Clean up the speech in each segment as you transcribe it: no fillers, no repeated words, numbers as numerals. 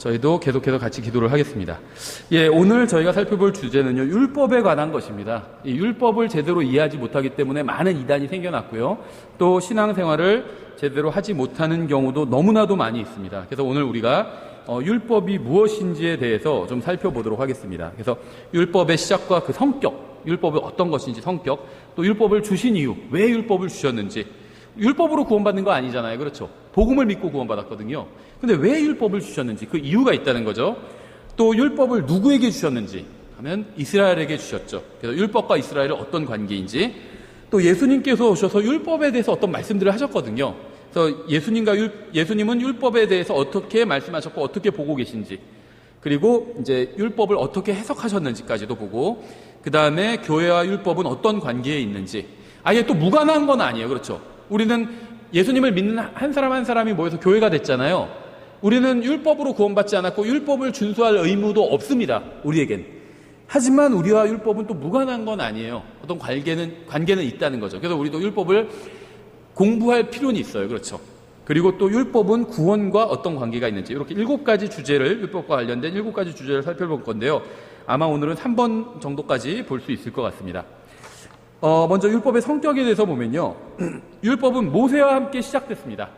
저희도 계속해서 같이 기도를 하겠습니다. 오늘 저희가 살펴볼 주제는요, 율법에 관한 것입니다. 이 율법을 제대로 이해하지 못하기 때문에 많은 이단이 생겨났고요. 또 신앙생활을 제대로 하지 못하는 경우도 너무나도 많이 있습니다. 그래서 오늘 우리가 율법이 무엇인지에 대해서 좀 살펴보도록 하겠습니다. 그래서 율법의 시작과 그 성격, 율법이 어떤 것인지 성격, 또 율법을 주신 이유, 왜 율법을 주셨는지. 율법으로 구원받는 거 아니잖아요. 그렇죠? 복음을 믿고 구원받았거든요. 근데 왜 율법을 주셨는지 그 이유가 있다는 거죠. 또 율법을 누구에게 주셨는지 하면 이스라엘에게 주셨죠. 그래서 율법과 이스라엘은 어떤 관계인지, 또 예수님께서 오셔서 율법에 대해서 어떤 말씀들을 하셨거든요. 그래서 예수님은 율법에 대해서 어떻게 말씀하셨고 어떻게 보고 계신지, 그리고 이제 율법을 어떻게 해석하셨는지까지도 보고, 그 다음에 교회와 율법은 어떤 관계에 있는지, 아예 또 무관한 건 아니에요. 그렇죠? 우리는 예수님을 믿는 한 사람 한 사람이 모여서 교회가 됐잖아요. 우리는 율법으로 구원받지 않았고 율법을 준수할 의무도 없습니다. 우리에겐. 하지만 우리와 율법은 또 무관한 건 아니에요. 어떤 관계는 있다는 거죠. 그래서 우리도 율법을 공부할 필요는 있어요. 그렇죠? 그리고 또 율법은 구원과 어떤 관계가 있는지, 이렇게 7가지 주제를, 율법과 관련된 7가지 주제를 살펴볼 건데요. 아마 오늘은 3번 정도까지 볼 수 있을 것 같습니다. 먼저 율법의 성격에 대해서 보면요, 율법은 모세와 함께 시작됐습니다.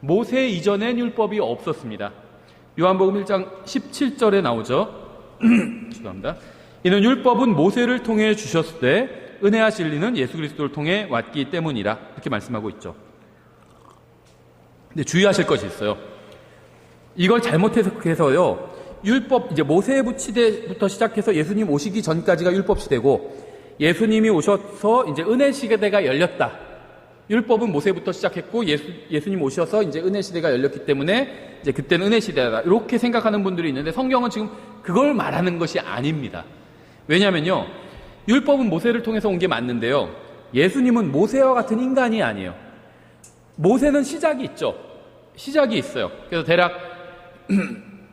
모세 이전엔 율법이 없었습니다. 요한복음 1장 17절에 나오죠. 죄송합니다. 이는 율법은 모세를 통해 주셨을 때 은혜와 진리는 예수 그리스도를 통해 왔기 때문이라, 이렇게 말씀하고 있죠. 근데 주의하실 것이 있어요. 이걸 잘못 해석해서요, 율법, 이제 모세 시대부터 시작해서 예수님 오시기 전까지가 율법 시대고, 예수님이 오셔서 이제 은혜 시대가 열렸다. 율법은 모세부터 시작했고 예수님 오셔서 이제 은혜 시대가 열렸기 때문에 이제 그때는 은혜 시대다. 이렇게 생각하는 분들이 있는데 성경은 지금 그걸 말하는 것이 아닙니다. 왜냐면요, 율법은 모세를 통해서 온 게 맞는데요, 예수님은 모세와 같은 인간이 아니에요. 모세는 시작이 있죠. 시작이 있어요. 그래서 대략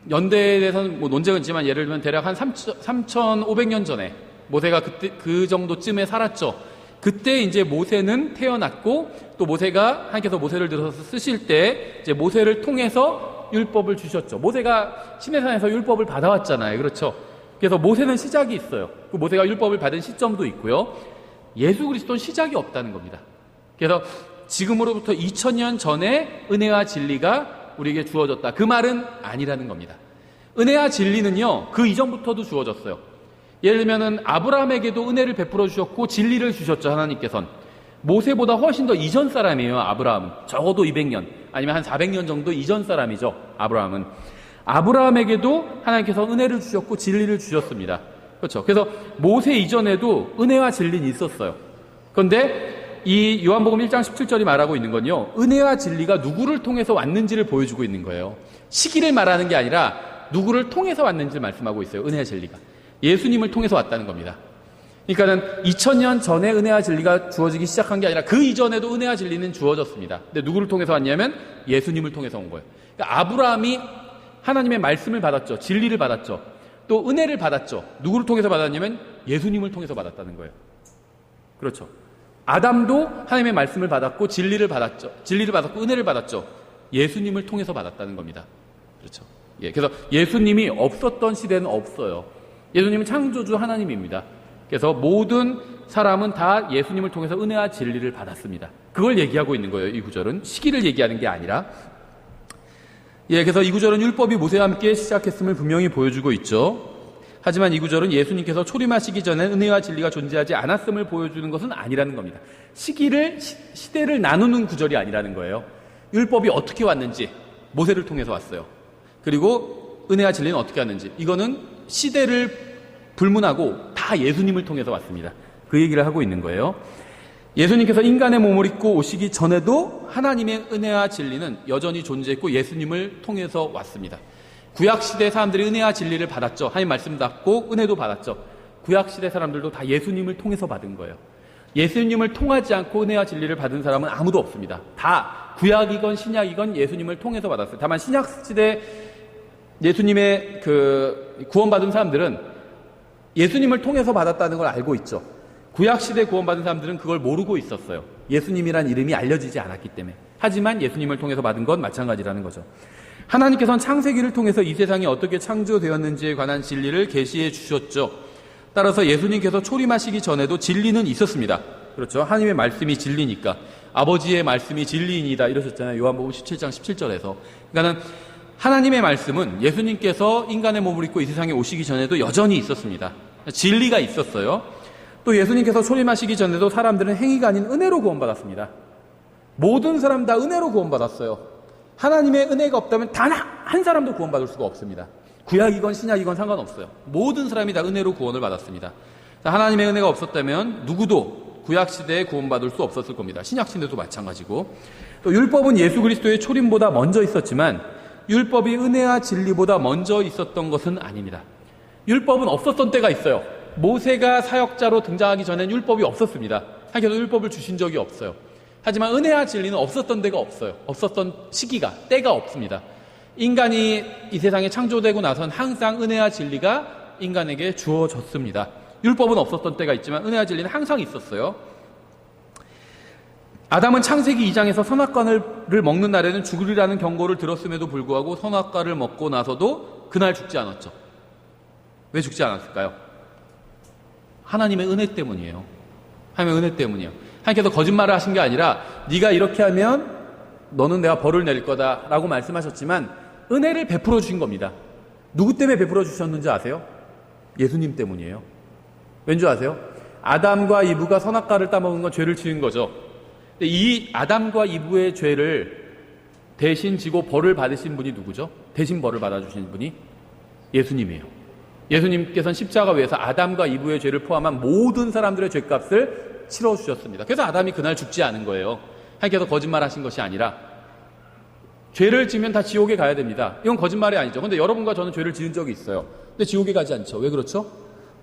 연대에 대해서는 뭐 논쟁은 있지만 예를 들면 대략 한 3,500년 전에 모세가 그때 그 정도쯤에 살았죠. 그때 이제 모세는 태어났고, 또 모세가 하나님께서 모세를 들어서 쓰실 때 이제 모세를 통해서 율법을 주셨죠. 모세가 시내산에서 율법을 받아왔잖아요. 그렇죠? 그래서 모세는 시작이 있어요. 그 모세가 율법을 받은 시점도 있고요. 예수 그리스도는 시작이 없다는 겁니다. 그래서 지금으로부터 2000년 전에 은혜와 진리가 우리에게 주어졌다, 그 말은 아니라는 겁니다. 은혜와 진리는요, 그 이전부터도 주어졌어요. 예를 들면은 아브라함에게도 은혜를 베풀어 주셨고 진리를 주셨죠. 하나님께서는 모세보다 훨씬 더 이전 사람이에요. 아브라함은 적어도 200년 아니면 한 400년 정도 이전 사람이죠. 아브라함에게도 하나님께서 은혜를 주셨고 진리를 주셨습니다. 그렇죠? 그래서 모세 이전에도 은혜와 진리는 있었어요. 그런데 이 요한복음 1장 17절이 말하고 있는 건요, 은혜와 진리가 누구를 통해서 왔는지를 보여주고 있는 거예요. 시기를 말하는 게 아니라 누구를 통해서 왔는지를 말씀하고 있어요. 은혜와 진리가 예수님을 통해서 왔다는 겁니다. 그러니까는 2000년 전에 은혜와 진리가 주어지기 시작한 게 아니라 그 이전에도 은혜와 진리는 주어졌습니다. 근데 누구를 통해서 왔냐면 예수님을 통해서 온 거예요. 그러니까 아브라함이 하나님의 말씀을 받았죠. 진리를 받았죠. 또 은혜를 받았죠. 누구를 통해서 받았냐면 예수님을 통해서 받았다는 거예요. 그렇죠. 아담도 하나님의 말씀을 받았고 진리를 받았죠. 진리를 받았고 은혜를 받았죠. 예수님을 통해서 받았다는 겁니다. 그렇죠. 그래서 예수님이 없었던 시대는 없어요. 예수님은 창조주 하나님입니다. 그래서 모든 사람은 다 예수님을 통해서 은혜와 진리를 받았습니다. 그걸 얘기하고 있는 거예요. 이 구절은 시기를 얘기하는 게 아니라. 그래서 이 구절은 율법이 모세와 함께 시작했음을 분명히 보여주고 있죠. 하지만 이 구절은 예수님께서 초림하시기 전에 은혜와 진리가 존재하지 않았음을 보여주는 것은 아니라는 겁니다. 시대를 나누는 구절이 아니라는 거예요. 율법이 어떻게 왔는지 모세를 통해서 왔어요. 그리고 은혜와 진리는 어떻게 왔는지, 이거는 시대를 불문하고 다 예수님을 통해서 왔습니다. 그 얘기를 하고 있는 거예요. 예수님께서 인간의 몸을 입고 오시기 전에도 하나님의 은혜와 진리는 여전히 존재했고 예수님을 통해서 왔습니다. 구약시대 사람들이 은혜와 진리를 받았죠. 하나님 말씀 받고 은혜도 받았죠. 구약시대 사람들도 다 예수님을 통해서 받은 거예요. 예수님을 통하지 않고 은혜와 진리를 받은 사람은 아무도 없습니다. 다 구약이건 신약이건 예수님을 통해서 받았어요. 다만 신약시대 예수님의 구원받은 사람들은 예수님을 통해서 받았다는 걸 알고 있죠. 구약시대 구원받은 사람들은 그걸 모르고 있었어요. 예수님이란 이름이 알려지지 않았기 때문에. 하지만 예수님을 통해서 받은 건 마찬가지라는 거죠. 하나님께서는 창세기를 통해서 이 세상이 어떻게 창조되었는지에 관한 진리를 계시해 주셨죠. 따라서 예수님께서 초림하시기 전에도 진리는 있었습니다. 그렇죠. 하나님의 말씀이 진리니까. 아버지의 말씀이 진리이다 이러셨잖아요. 요한복음 17장 17절에서. 그러니까는 하나님의 말씀은 예수님께서 인간의 몸을 입고 이 세상에 오시기 전에도 여전히 있었습니다. 진리가 있었어요. 또 예수님께서 초림하시기 전에도 사람들은 행위가 아닌 은혜로 구원받았습니다. 모든 사람 다 은혜로 구원받았어요. 하나님의 은혜가 없다면 단 한 사람도 구원받을 수가 없습니다. 구약이건 신약이건 상관없어요. 모든 사람이 다 은혜로 구원을 받았습니다. 하나님의 은혜가 없었다면 누구도 구약시대에 구원받을 수 없었을 겁니다. 신약시대도 마찬가지고. 또 율법은 예수 그리스도의 초림보다 먼저 있었지만 율법이 은혜와 진리보다 먼저 있었던 것은 아닙니다. 율법은 없었던 때가 있어요. 모세가 사역자로 등장하기 전엔 율법이 없었습니다. 하나님께서 율법을 주신 적이 없어요. 하지만 은혜와 진리는 없었던 데가 없어요. 없었던 시기가, 때가 없습니다. 인간이 이 세상에 창조되고 나선 항상 은혜와 진리가 인간에게 주어졌습니다. 율법은 없었던 때가 있지만 은혜와 진리는 항상 있었어요. 아담은 창세기 2장에서 선악과를 먹는 날에는 죽으리라는 경고를 들었음에도 불구하고 선악과를 먹고 나서도 그날 죽지 않았죠. 왜 죽지 않았을까요? 하나님의 은혜 때문이에요. 하나님의 은혜 때문이에요. 하나님께서 거짓말을 하신 게 아니라 네가 이렇게 하면 너는 내가 벌을 낼 거다라고 말씀하셨지만 은혜를 베풀어 주신 겁니다. 누구 때문에 베풀어 주셨는지 아세요? 예수님 때문이에요. 왠지 아세요? 아담과 이브가 선악과를 따먹은 건 죄를 지은 거죠. 근데 이 아담과 이브의 죄를 대신 지고 벌을 받으신 분이 누구죠? 대신 벌을 받아주신 분이 예수님이에요. 예수님께서는 십자가 위에서 아담과 이브의 죄를 포함한 모든 사람들의 죄값을 치러주셨습니다. 그래서 아담이 그날 죽지 않은 거예요. 하나님께서 거짓말하신 것이 아니라 죄를 지면 다 지옥에 가야 됩니다. 이건 거짓말이 아니죠. 그런데 여러분과 저는 죄를 지은 적이 있어요. 근데 지옥에 가지 않죠. 왜 그렇죠?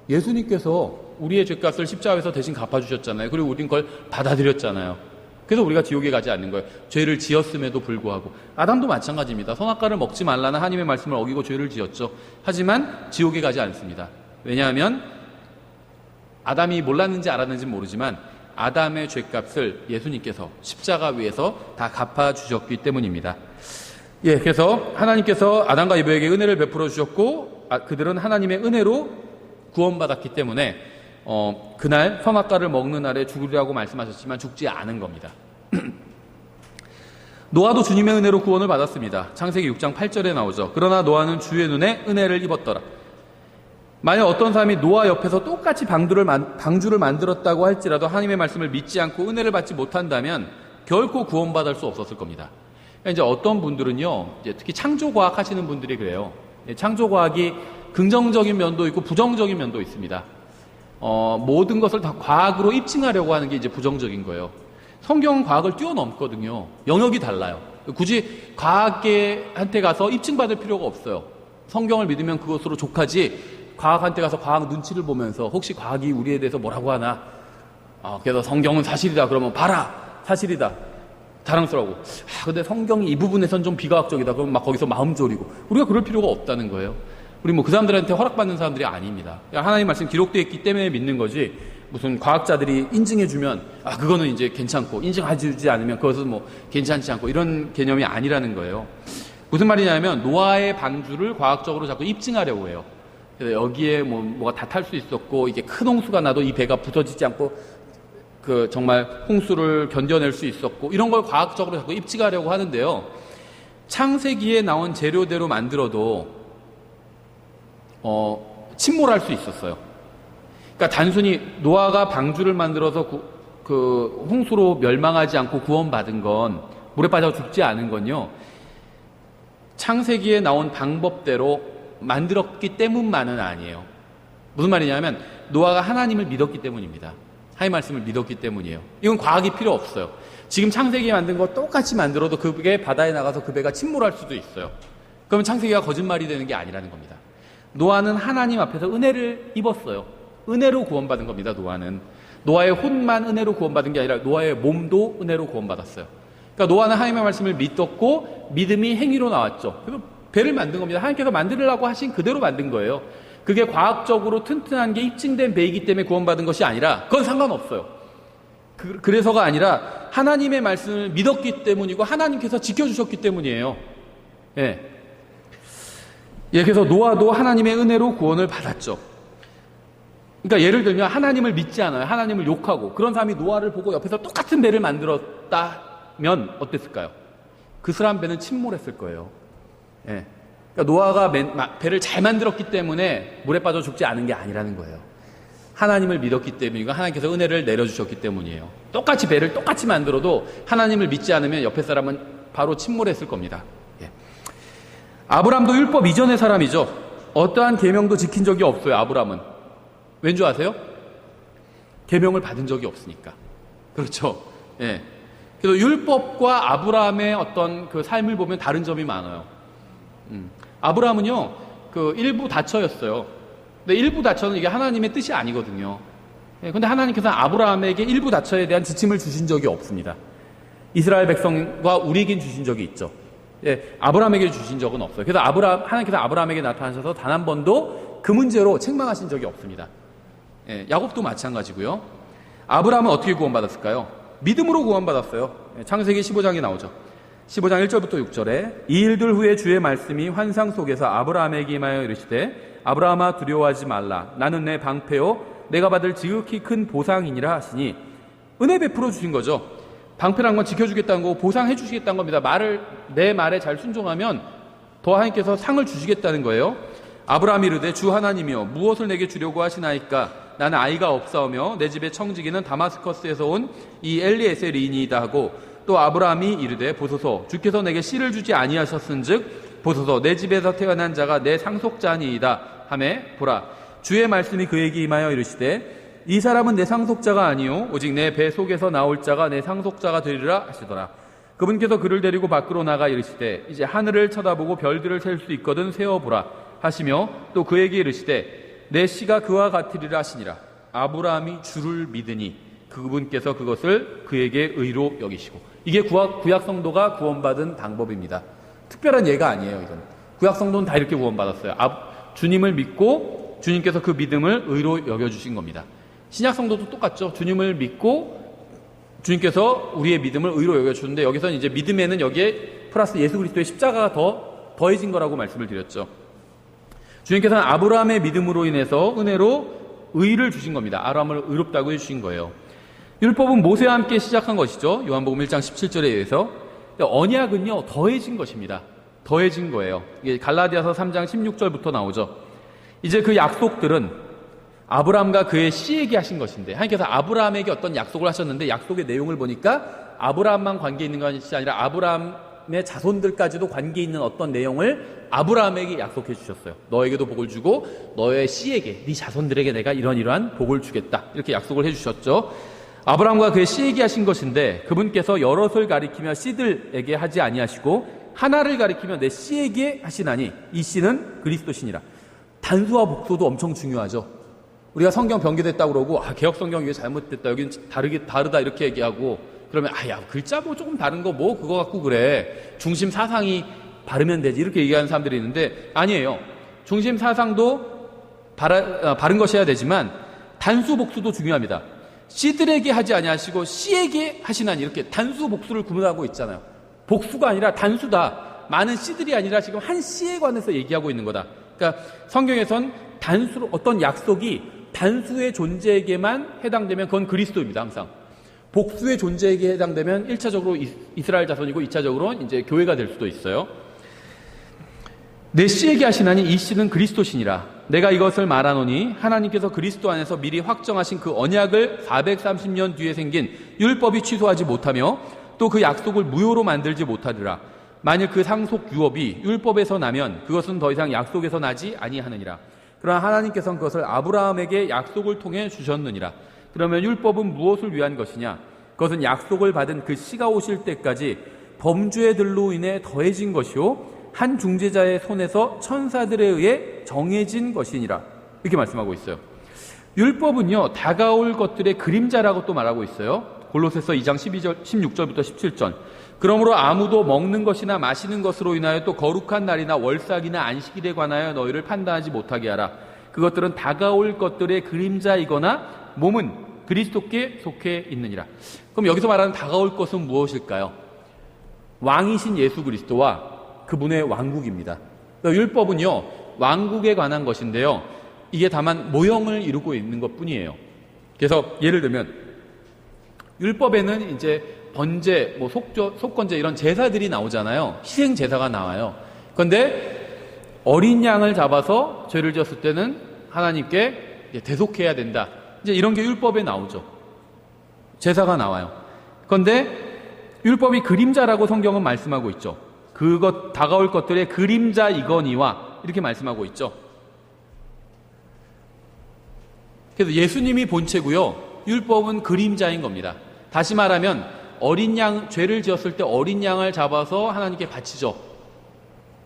예수님께서 우리의 죄값을 십자가에서 대신 갚아주셨잖아요. 그리고 우린 그걸 받아들였잖아요. 그래서 우리가 지옥에 가지 않는 거예요. 죄를 지었음에도 불구하고. 아담도 마찬가지입니다. 선악과를 먹지 말라는 하나님의 말씀을 어기고 죄를 지었죠. 하지만 지옥에 가지 않습니다. 왜냐하면 아담이 몰랐는지 알았는지 모르지만 아담의 죄값을 예수님께서 십자가 위에서 다 갚아주셨기 때문입니다. 예, 그래서 하나님께서 아담과 이브에게 은혜를 베풀어 주셨고 그들은 하나님의 은혜로 구원받았기 때문에 그날 선악과를 먹는 날에 죽으리라고 말씀하셨지만 죽지 않은 겁니다. 노아도 주님의 은혜로 구원을 받았습니다. 창세기 6장 8절에 나오죠. 그러나 노아는 주의 눈에 은혜를 입었더라. 만약 어떤 사람이 노아 옆에서 똑같이 방주를 만들었다고 할지라도 하나님의 말씀을 믿지 않고 은혜를 받지 못한다면 결코 구원받을 수 없었을 겁니다. 그러니까 이제 어떤 분들은요, 특히 창조과학 하시는 분들이 그래요. 창조과학이 긍정적인 면도 있고 부정적인 면도 있습니다. 모든 것을 다 과학으로 입증하려고 하는 게 이제 부정적인 거예요. 성경은 과학을 뛰어넘거든요. 영역이 달라요. 굳이 과학계한테 가서 입증받을 필요가 없어요. 성경을 믿으면 그것으로 족하지 과학한테 가서 과학 눈치를 보면서 혹시 과학이 우리에 대해서 뭐라고 하나 그래서 성경은 사실이다 그러면 봐라 사실이다 자랑스러워. 근데 성경이 이 부분에선 좀 비과학적이다 그러면 막 거기서 마음 졸이고. 우리가 그럴 필요가 없다는 거예요. 우리 그 사람들한테 허락받는 사람들이 아닙니다. 하나님 말씀 기록되어 있기 때문에 믿는 거지 무슨 과학자들이 인증해주면 그거는 이제 괜찮고 인증해주지 않으면 그것은 뭐 괜찮지 않고 이런 개념이 아니라는 거예요. 무슨 말이냐면 노아의 방주를 과학적으로 자꾸 입증하려고 해요. 그래서 여기에 뭐가 다 탈 수 있었고 이게 큰 홍수가 나도 이 배가 부서지지 않고 정말 홍수를 견뎌낼 수 있었고 이런 걸 과학적으로 자꾸 입증하려고 하는데요. 창세기에 나온 재료대로 만들어도 침몰할 수 있었어요. 그러니까 단순히 노아가 방주를 만들어서 그 홍수로 멸망하지 않고 구원받은 건 물에 빠져 죽지 않은 건요. 창세기에 나온 방법대로 만들었기 때문만은 아니에요. 무슨 말이냐면 노아가 하나님을 믿었기 때문입니다. 하나님 말씀을 믿었기 때문이에요. 이건 과학이 필요 없어요. 지금 창세기에 만든 거 똑같이 만들어도 그게 바다에 나가서 그 배가 침몰할 수도 있어요. 그러면 창세기가 거짓말이 되는 게 아니라는 겁니다. 노아는 하나님 앞에서 은혜를 입었어요. 은혜로 구원받은 겁니다. 노아의 혼만 은혜로 구원받은 게 아니라 노아의 몸도 은혜로 구원받았어요. 그러니까 노아는 하나님의 말씀을 믿었고 믿음이 행위로 나왔죠. 그래서 배를 만든 겁니다. 하나님께서 만들려고 하신 그대로 만든 거예요. 그게 과학적으로 튼튼한 게 입증된 배이기 때문에 구원받은 것이 아니라 그건 상관없어요. 그래서가 아니라 하나님의 말씀을 믿었기 때문이고 하나님께서 지켜주셨기 때문이에요. 예. 그래서 노아도 하나님의 은혜로 구원을 받았죠. 그러니까 예를 들면 하나님을 믿지 않아요. 하나님을 욕하고 그런 사람이 노아를 보고 옆에서 똑같은 배를 만들었다면 어땠을까요? 그 사람 배는 침몰했을 거예요. 예. 그러니까 노아가 배를 잘 만들었기 때문에 물에 빠져 죽지 않은 게 아니라는 거예요. 하나님을 믿었기 때문이고 하나님께서 은혜를 내려주셨기 때문이에요. 똑같이 배를 똑같이 만들어도 하나님을 믿지 않으면 옆에 사람은 바로 침몰했을 겁니다. 예. 아브람도 율법 이전의 사람이죠. 어떠한 계명도 지킨 적이 없어요. 아브람은. 왠 줄 아세요? 계명을 받은 적이 없으니까. 그렇죠. 예. 그래서 율법과 아브람의 어떤 그 삶을 보면 다른 점이 많아요. 아브람은요, 그 일부 다처였어요. 근데 일부 다처는 이게 하나님의 뜻이 아니거든요. 예, 근데 하나님께서는 아브라함에게 일부 다처에 대한 지침을 주신 적이 없습니다. 이스라엘 백성과 우리에겐 주신 적이 있죠. 예, 아브라함에게 주신 적은 없어요. 그래서 하나님께서 아브라함에게 나타나셔서 단 한 번도 그 문제로 책망하신 적이 없습니다. 예, 야곱도 마찬가지고요. 아브라함은 어떻게 구원받았을까요? 믿음으로 구원받았어요. 예, 창세기 15장에 나오죠. 15장 1절부터 6절에 이 일들 후에 주의 말씀이 환상 속에서 아브라함에게 임하여 이르시되 아브라함아 두려워하지 말라. 나는 내 방패요 내가 받을 지극히 큰 보상이니라 하시니 은혜 베풀어 주신 거죠. 방패란 건 지켜주겠다는 거고 보상해 주시겠다는 겁니다. 내 말에 잘 순종하면 더 하나님께서 상을 주시겠다는 거예요. 아브라함이 이르되 주 하나님이여 무엇을 내게 주려고 하시나이까 나는 아이가 없사오며 내 집의 청지기는 다마스커스에서 온 이 엘리에셀이니이다 하고 또 아브라함이 이르되 보소서 주께서 내게 씨를 주지 아니하셨은즉 보소서 내 집에서 태어난 자가 내 상속자니이다 하매 보라 주의 말씀이 그에게 임하여 이르시되 이 사람은 내 상속자가 아니요 오직 내 배 속에서 나올 자가 내 상속자가 되리라 하시더라. 그분께서 그를 데리고 밖으로 나가 이르시되 이제 하늘을 쳐다보고 별들을 셀 수 있거든 세어보라 하시며 또 그에게 이르시되 내 씨가 그와 같으리라 하시니라. 아브라함이 주를 믿으니 그분께서 그것을 그에게 의로 여기시고. 이게 구약 성도가 구원받은 방법입니다. 특별한 예가 아니에요. 이건 구약 성도는 다 이렇게 구원받았어요. 주님을 믿고 주님께서 그 믿음을 의로 여겨주신 겁니다. 신약 성도도 똑같죠. 주님을 믿고 주님께서 우리의 믿음을 의로 여겨주는데 여기서는 이제 믿음에는 여기에 플러스 예수 그리스도의 십자가가 더해진 거라고 말씀을 드렸죠. 주님께서는 아브라함의 믿음으로 인해서 은혜로 의를 주신 겁니다. 아브라함을 의롭다고 해주신 거예요. 율법은 모세와 함께 시작한 것이죠. 요한복음 1장 17절에 의해서. 언약은요 더해진 것입니다. 더해진 거예요. 이게 갈라디아서 3장 16절부터 나오죠. 이제 그 약속들은 아브라함과 그의 씨에게 하신 것인데 하나님께서 아브라함에게 어떤 약속을 하셨는데 약속의 내용을 보니까 아브라함만 관계 있는 것이 아니라 아브라함의 자손들까지도 관계 있는 어떤 내용을 아브라함에게 약속해 주셨어요. 너에게도 복을 주고 너의 씨에게 네 자손들에게 내가 이러한 복을 주겠다 이렇게 약속을 해주셨죠. 아브라함과 그의 씨에게 하신 것인데 그분께서 여럿을 가리키며 씨들에게 하지 아니하시고 하나를 가리키며 내 씨에게 하시나니 이 씨는 그리스도시니라. 단수와 복수도 엄청 중요하죠. 우리가 성경 변개됐다고 그러고 개혁 성경 이게 잘못됐다 여기는 다르다 이렇게 얘기하고 그러면 야 글자 뭐 조금 다른 거 뭐 그거 갖고 그래 중심 사상이 바르면 되지 이렇게 얘기하는 사람들이 있는데 아니에요. 중심 사상도 바른 것이어야 되지만 단수 복수도 중요합니다. 씨들에게 하지 아니하시고 씨에게 하시나니 이렇게 단수 복수를 구분하고 있잖아요. 복수가 아니라 단수다. 많은 씨들이 아니라 지금 한 씨에 관해서 얘기하고 있는 거다. 그러니까 성경에선 단수로 어떤 약속이 단수의 존재에게만 해당되면 그건 그리스도입니다. 항상. 복수의 존재에게 해당되면 1차적으로 이스라엘 자손이고 2차적으로 이제 교회가 될 수도 있어요. 내 씨에게 하시나니 이 씨는 그리스도시니라. 내가 이것을 말하노니 하나님께서 그리스도 안에서 미리 확정하신 그 언약을 430년 뒤에 생긴 율법이 취소하지 못하며 또 그 약속을 무효로 만들지 못하리라. 만일 그 상속 유업이 율법에서 나면 그것은 더 이상 약속에서 나지 아니하느니라. 그러나 하나님께서는 그것을 아브라함에게 약속을 통해 주셨느니라. 그러면 율법은 무엇을 위한 것이냐? 그것은 약속을 받은 그 씨가 오실 때까지 범죄들로 인해 더해진 것이요 한 중재자의 손에서 천사들에 의해 정해진 것이니라. 이렇게 말씀하고 있어요. 율법은요 다가올 것들의 그림자라고 또 말하고 있어요. 골로새서 2장 16절부터 17절. 그러므로 아무도 먹는 것이나 마시는 것으로 인하여 또 거룩한 날이나 월삭이나 안식일에 관하여 너희를 판단하지 못하게 하라. 그것들은 다가올 것들의 그림자이거나 몸은 그리스도께 속해 있느니라. 그럼 여기서 말하는 다가올 것은 무엇일까요? 왕이신 예수 그리스도와 그분의 왕국입니다. 율법은요 왕국에 관한 것인데요. 이게 다만 모형을 이루고 있는 것 뿐이에요. 그래서 예를 들면 율법에는 이제 번제, 속건제 이런 제사들이 나오잖아요. 희생 제사가 나와요. 그런데 어린 양을 잡아서 죄를 지었을 때는 하나님께 대속해야 된다. 이제 이런 게 율법에 나오죠. 제사가 나와요. 그런데 율법이 그림자라고 성경은 말씀하고 있죠. 다가올 것들의 그림자이거니와 이렇게 말씀하고 있죠. 그래서 예수님이 본체고요. 율법은 그림자인 겁니다. 다시 말하면 죄를 지었을 때 어린 양을 잡아서 하나님께 바치죠.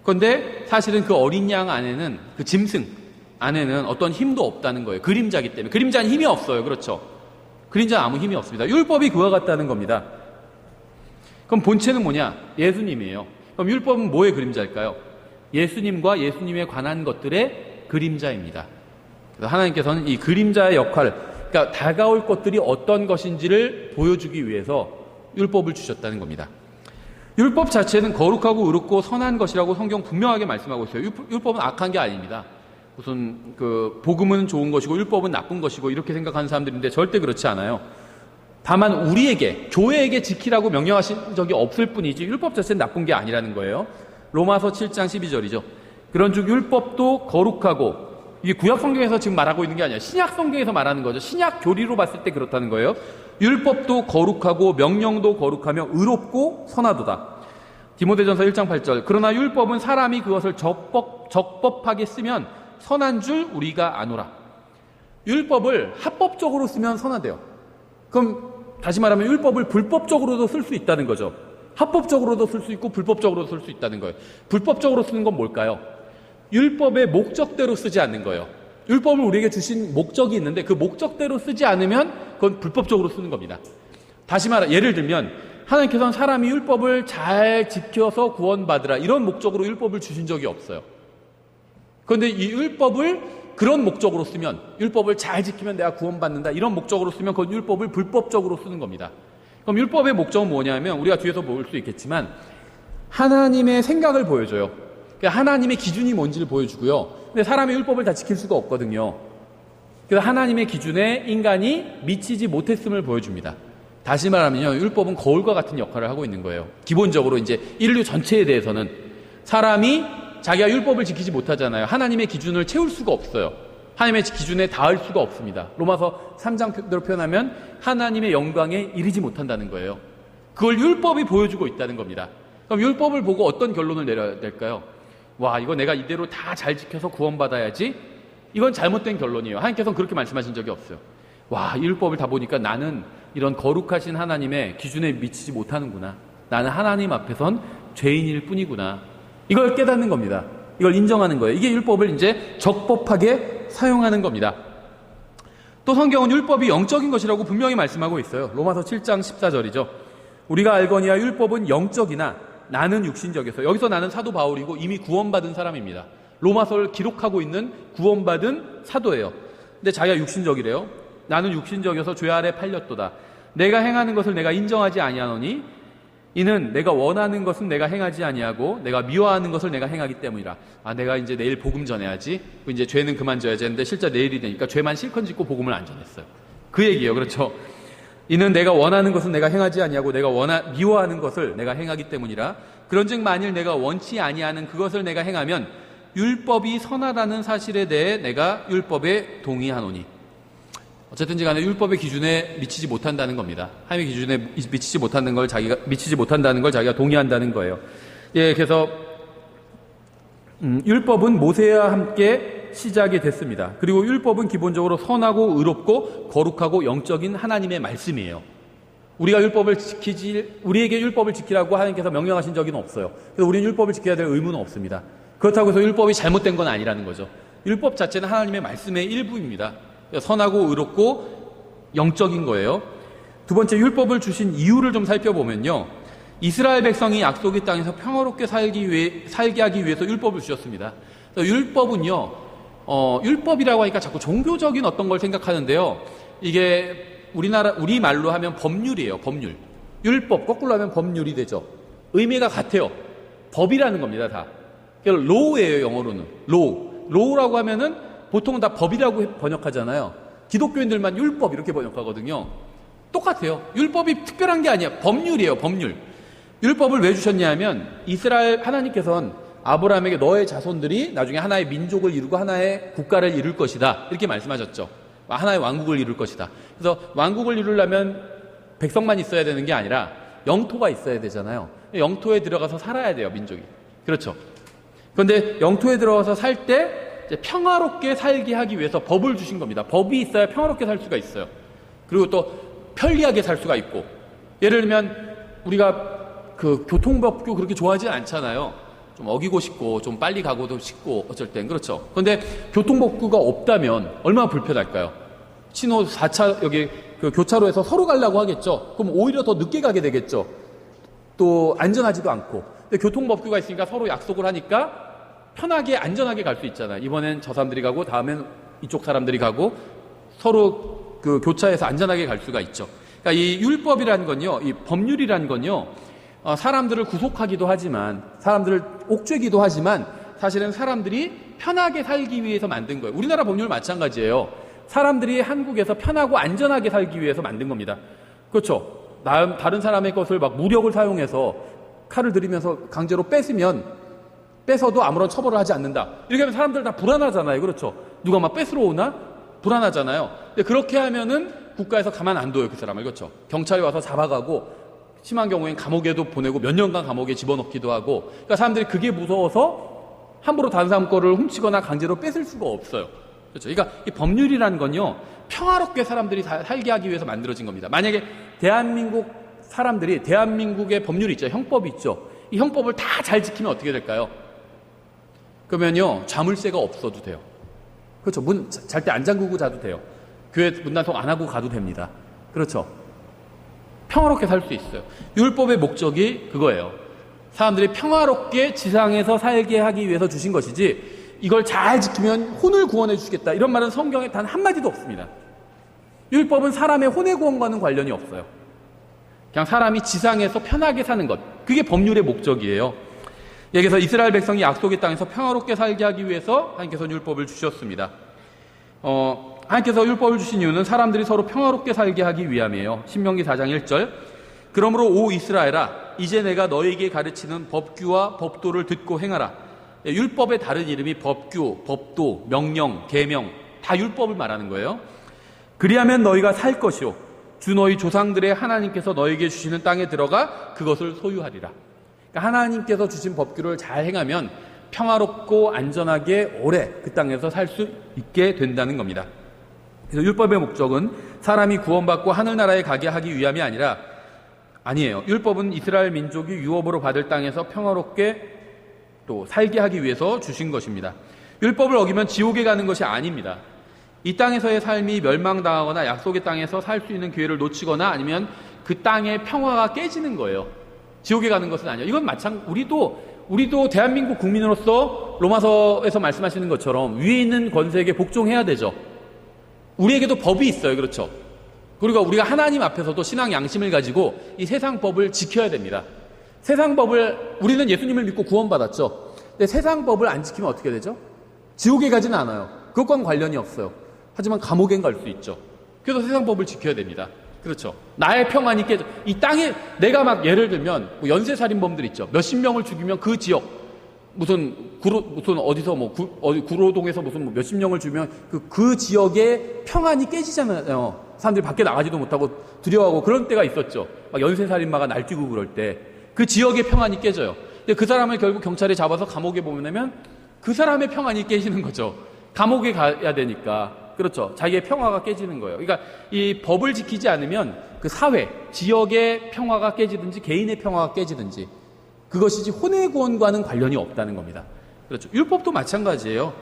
그런데 사실은 그 어린 양 안에는, 그 짐승 안에는 어떤 힘도 없다는 거예요. 그림자이기 때문에. 그림자는 힘이 없어요. 그렇죠? 그림자는 아무 힘이 없습니다. 율법이 그와 같다는 겁니다. 그럼 본체는 뭐냐? 예수님이에요. 그럼 율법은 뭐의 그림자일까요? 예수님과 예수님에 관한 것들의 그림자입니다. 그래서 하나님께서는 이 그림자의 역할, 그러니까 다가올 것들이 어떤 것인지를 보여주기 위해서 율법을 주셨다는 겁니다. 율법 자체는 거룩하고 의롭고 선한 것이라고 성경 분명하게 말씀하고 있어요. 율법은 악한 게 아닙니다. 무슨 복음은 좋은 것이고 율법은 나쁜 것이고 이렇게 생각하는 사람들인데 절대 그렇지 않아요. 다만 우리에게, 교회에게 지키라고 명령하신 적이 없을 뿐이지 율법 자체는 나쁜 게 아니라는 거예요. 로마서 7장 12절이죠. 그런즉 율법도 거룩하고, 이게 구약 성경에서 지금 말하고 있는 게 아니라 신약 성경에서 말하는 거죠. 신약 교리로 봤을 때 그렇다는 거예요. 율법도 거룩하고 명령도 거룩하며 의롭고 선하도다. 디모데전서 1장 8절. 그러나 율법은 사람이 그것을 적법하게 쓰면 선한 줄 우리가 아노라. 율법을 합법적으로 쓰면 선하대요. 그럼 다시 말하면 율법을 불법적으로도 쓸 수 있다는 거죠. 합법적으로도 쓸 수 있고 불법적으로도 쓸 수 있다는 거예요. 불법적으로 쓰는 건 뭘까요? 율법의 목적대로 쓰지 않는 거예요. 율법을 우리에게 주신 목적이 있는데 그 목적대로 쓰지 않으면 그건 불법적으로 쓰는 겁니다. 다시 말해, 예를 들면 하나님께서는 사람이 율법을 잘 지켜서 구원받으라 이런 목적으로 율법을 주신 적이 없어요. 그런데 이 율법을 그런 목적으로 쓰면, 율법을 잘 지키면 내가 구원받는다 이런 목적으로 쓰면 그건 율법을 불법적으로 쓰는 겁니다. 그럼 율법의 목적은 뭐냐면 우리가 뒤에서 볼 수 있겠지만 하나님의 생각을 보여줘요. 그러니까 하나님의 기준이 뭔지를 보여주고요. 근데 사람의 율법을 다 지킬 수가 없거든요. 그래서 하나님의 기준에 인간이 미치지 못했음을 보여줍니다. 다시 말하면요, 율법은 거울과 같은 역할을 하고 있는 거예요. 기본적으로 이제 인류 전체에 대해서는 사람이 자기가 율법을 지키지 못하잖아요. 하나님의 기준을 채울 수가 없어요. 하나님의 기준에 닿을 수가 없습니다. 로마서 3장대로 표현하면 하나님의 영광에 이르지 못한다는 거예요. 그걸 율법이 보여주고 있다는 겁니다. 그럼 율법을 보고 어떤 결론을 내려야 될까요? 와, 이거 내가 이대로 다 잘 지켜서 구원받아야지? 이건 잘못된 결론이에요. 하나님께서는 그렇게 말씀하신 적이 없어요. 와, 이 율법을 다 보니까 나는 이런 거룩하신 하나님의 기준에 미치지 못하는구나. 나는 하나님 앞에선 죄인일 뿐이구나. 이걸 깨닫는 겁니다. 이걸 인정하는 거예요. 이게 율법을 이제 적법하게 사용하는 겁니다. 또 성경은 율법이 영적인 것이라고 분명히 말씀하고 있어요. 로마서 7장 14절이죠. 우리가 알거니와 율법은 영적이나 나는 육신적이어서, 여기서 나는 사도 바울이고 이미 구원받은 사람입니다. 로마서를 기록하고 있는 구원받은 사도예요. 근데 자기가 육신적이래요. 나는 육신적이어서 죄 아래 팔렸도다. 내가 행하는 것을 내가 인정하지 아니하노니 이는 내가 원하는 것은 내가 행하지 아니하고 내가 미워하는 것을 내가 행하기 때문이라. 아, 내가 이제 내일 복음 전해야지. 이제 죄는 그만 져야지 했는데 실제 내일이 되니까 죄만 실컷 짓고 복음을 안 전했어요. 그 얘기예요. 그렇죠? 이는 내가 원하는 것은 내가 행하지 아니하고 내가 미워하는 것을 내가 행하기 때문이라. 그런즉 만일 내가 원치 아니하는 그것을 내가 행하면 율법이 선하다는 사실에 대해 내가 율법에 동의하노니. 어쨌든지 간에 율법의 기준에 미치지 못한다는 겁니다. 하나님의 기준에 미치지 못한다는 걸 자기가 동의한다는 거예요. 예, 그래서 율법은 모세와 함께 시작이 됐습니다. 그리고 율법은 기본적으로 선하고 의롭고 거룩하고 영적인 하나님의 말씀이에요. 우리에게 율법을 지키라고 하나님께서 명령하신 적은 없어요. 그래서 우리는 율법을 지켜야 될 의무는 없습니다. 그렇다고 해서 율법이 잘못된 건 아니라는 거죠. 율법 자체는 하나님의 말씀의 일부입니다. 선하고 의롭고 영적인 거예요. 두 번째, 율법을 주신 이유를 좀 살펴보면요, 이스라엘 백성이 약속의 땅에서 평화롭게 살게 하기 위해서 율법을 주셨습니다. 율법은요, 율법이라고 하니까 자꾸 종교적인 어떤 걸 생각하는데요, 이게 우리 말로 하면 법률이에요. 법률. 율법 거꾸로 하면 법률이 되죠. 의미가 같아요. 법이라는 겁니다. 다. 로우예요. 영어로는 로우. 로우라고 하면은 보통 다 법이라고 번역하잖아요. 기독교인들만 율법 이렇게 번역하거든요. 똑같아요. 율법이 특별한 게 아니야. 법률이에요. 법률. 율법을 왜 주셨냐 하면 이스라엘 하나님께서는 아브라함에게 너의 자손들이 나중에 하나의 민족을 이루고 하나의 국가를 이룰 것이다. 이렇게 말씀하셨죠. 하나의 왕국을 이룰 것이다. 그래서 왕국을 이루려면 백성만 있어야 되는 게 아니라 영토가 있어야 되잖아요. 영토에 들어가서 살아야 돼요. 민족이. 그렇죠. 그런데 영토에 들어가서 살 때 평화롭게 살게 하기 위해서 법을 주신 겁니다. 법이 있어야 평화롭게 살 수가 있어요. 그리고 또 편리하게 살 수가 있고, 예를 들면 우리가 그 교통법규 그렇게 좋아하지 않잖아요. 좀 어기고 싶고 좀 빨리 가고도 싶고 어쩔 땐 그렇죠. 그런데 교통법규가 없다면 얼마나 불편할까요? 신호 4차 여기 그 교차로에서 서로 가려고 하겠죠. 그럼 오히려 더 늦게 가게 되겠죠. 또 안전하지도 않고. 근데 교통법규가 있으니까 서로 약속을 하니까 편하게 안전하게 갈 수 있잖아요. 이번엔 저 사람들이 가고 다음엔 이쪽 사람들이 가고 서로 그 교차해서 안전하게 갈 수가 있죠. 그러니까 이 율법이라는 건요, 이 법률이라는 건요, 사람들을 구속하기도 하지만, 사람들을 옥죄기도 하지만, 사실은 사람들이 편하게 살기 위해서 만든 거예요. 우리나라 법률 마찬가지예요. 사람들이 한국에서 편하고 안전하게 살기 위해서 만든 겁니다. 그렇죠. 다른 사람의 것을 막 무력을 사용해서 칼을 들이면서 강제로 뺏어도 아무런 처벌을 하지 않는다. 이렇게 하면 사람들 다 불안하잖아요. 그렇죠. 누가 막 뺏으러 오나? 불안하잖아요. 근데 그렇게 하면은 국가에서 가만 안 둬요. 그 사람을. 그렇죠. 경찰이 와서 잡아가고, 심한 경우엔 감옥에도 보내고 몇 년간 감옥에 집어넣기도 하고, 그러니까 사람들이 그게 무서워서 함부로 다른 사람 거를 훔치거나 강제로 뺏을 수가 없어요. 그렇죠. 그러니까 이 법률이라는 건요, 평화롭게 사람들이 살게 하기 위해서 만들어진 겁니다. 만약에 대한민국 사람들이 대한민국의 법률이 있죠. 형법이 있죠. 이 형법을 다 잘 지키면 어떻게 될까요? 그러면요, 자물쇠가 없어도 돼요. 그렇죠. 문 잘 때 안 잠그고 자도 돼요. 교회 문단속 안 하고 가도 됩니다. 그렇죠. 평화롭게 살 수 있어요. 율법의 목적이 그거예요. 사람들이 평화롭게 지상에서 살게 하기 위해서 주신 것이지, 이걸 잘 지키면 혼을 구원해 주시겠다, 이런 말은 성경에 단 한마디도 없습니다. 율법은 사람의 혼의 구원과는 관련이 없어요. 그냥 사람이 지상에서 편하게 사는 것, 그게 법률의 목적이에요. 여기서 이스라엘 백성이 약속의 땅에서 평화롭게 살게 하기 위해서 하나님께서 율법을 주셨습니다. 하나님께서 율법을 주신 이유는 사람들이 서로 평화롭게 살게 하기 위함이에요. 신명기 4장 1절. 그러므로 오 이스라엘아, 이제 내가 너에게 가르치는 법규와 법도를 듣고 행하라. 율법의 다른 이름이 법규, 법도, 명령, 계명, 다 율법을 말하는 거예요. 그리하면 너희가 살 것이요, 주 너희 조상들의 하나님께서 너에게 주시는 땅에 들어가 그것을 소유하리라. 그러니까 하나님께서 주신 법규를 잘 행하면 평화롭고 안전하게 오래 그 땅에서 살 수 있게 된다는 겁니다. 그래서 율법의 목적은 사람이 구원받고 하늘나라에 가게 하기 위함이 아니에요. 율법은 이스라엘 민족이 유업으로 받을 땅에서 평화롭게 또 살게 하기 위해서 주신 것입니다. 율법을 어기면 지옥에 가는 것이 아닙니다. 이 땅에서의 삶이 멸망당하거나 약속의 땅에서 살 수 있는 기회를 놓치거나 아니면 그 땅의 평화가 깨지는 거예요. 지옥에 가는 것은 아니에요. 이건 우리도 대한민국 국민으로서 로마서에서 말씀하시는 것처럼 위에 있는 권세에게 복종해야 되죠. 우리에게도 법이 있어요. 그렇죠. 그리고 우리가 하나님 앞에서도 신앙 양심을 가지고 이 세상 법을 지켜야 됩니다. 세상 법을, 우리는 예수님을 믿고 구원받았죠. 근데 세상 법을 안 지키면 어떻게 되죠? 지옥에 가지는 않아요. 그것과는 관련이 없어요. 하지만 감옥엔 갈 수 있죠. 그래서 세상 법을 지켜야 됩니다. 그렇죠. 나의 평안이 깨져. 이 땅에 내가 막 예를 들면 뭐 연쇄살인범들 있죠. 몇십 명을 죽이면 그 지역 무슨 어디서 뭐 구로동에서 무슨 뭐 몇십 명을 죽이면 그 지역의 평안이 깨지잖아요. 사람들이 밖에 나가지도 못하고 두려워하고 그런 때가 있었죠. 막 연쇄살인마가 날뛰고 그럴 때 그 지역의 평안이 깨져요. 근데 그 사람을 결국 경찰이 잡아서 감옥에 보내면 그 사람의 평안이 깨지는 거죠. 감옥에 가야 되니까. 그렇죠. 자기의 평화가 깨지는 거예요. 그러니까 이 법을 지키지 않으면 그 사회, 지역의 평화가 깨지든지 개인의 평화가 깨지든지 그것이지 혼의 구원과는 관련이 없다는 겁니다. 그렇죠. 율법도 마찬가지예요.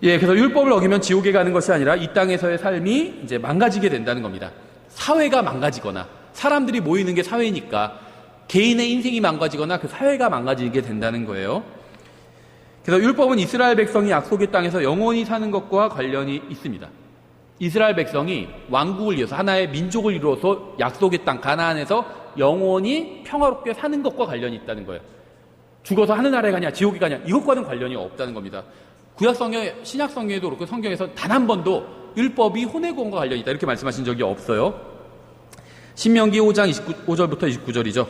예, 그래서 율법을 어기면 지옥에 가는 것이 아니라 이 땅에서의 삶이 이제 망가지게 된다는 겁니다. 사회가 망가지거나 사람들이 모이는 게 사회니까 개인의 인생이 망가지거나 그 사회가 망가지게 된다는 거예요. 그래서 율법은 이스라엘 백성이 약속의 땅에서 영원히 사는 것과 관련이 있습니다. 이스라엘 백성이 왕국을 이어서 하나의 민족을 이루어서 약속의 땅 가나안에서 영원히 평화롭게 사는 것과 관련이 있다는 거예요. 죽어서 하늘나라에 가냐 지옥에 가냐 이것과는 관련이 없다는 겁니다. 구약 성경, 신약 성경에도 그렇고 성경에서 단 한 번도 율법이 혼의 구원과 관련이 있다 이렇게 말씀하신 적이 없어요. 신명기 5장 25절부터 29절이죠.